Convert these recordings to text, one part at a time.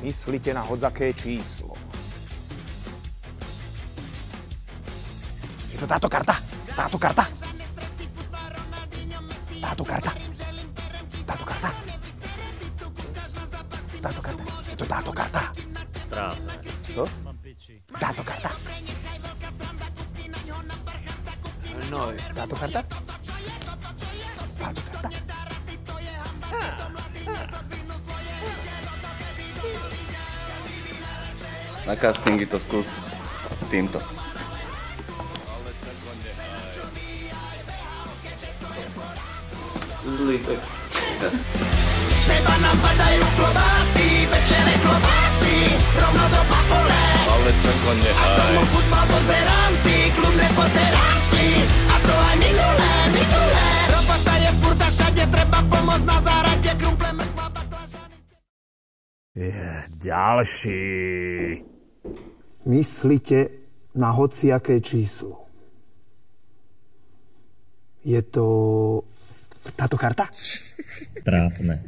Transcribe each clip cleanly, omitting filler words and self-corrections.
Myslíte na hodzaké číslo. Je to táto karta? Táto karta? Táto karta? Táto karta? Táto karta? Je to táto karta? Trápne. Čo? Táto karta? No, táto karta? Táto karta? Na castingy to skús s týmto. Zlípek. Třeba nám padajú klobásy, pečené klobásy, rovno do papule. Ale čako A nehaj. tomu futbal pozerám si, klub nepozerám si, a to aj minulé. Robota je furt a všade, treba pomôcť na zárade, krumple mŕtva baklažany. Ďalší. Myslíte na hociaké číslo. Je to táto karta? Trápne.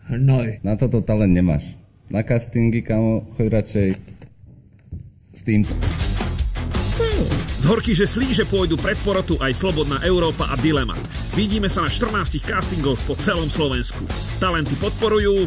Hnoj. Na toto talent nemáš. Na castingy, kamo, choď radšej s týmto. Z horky, že slíže pôjdu pred porotu aj Slobodná Európa a Dilema. Vidíme sa na 14 castingoch po celom Slovensku. Talenty podporujú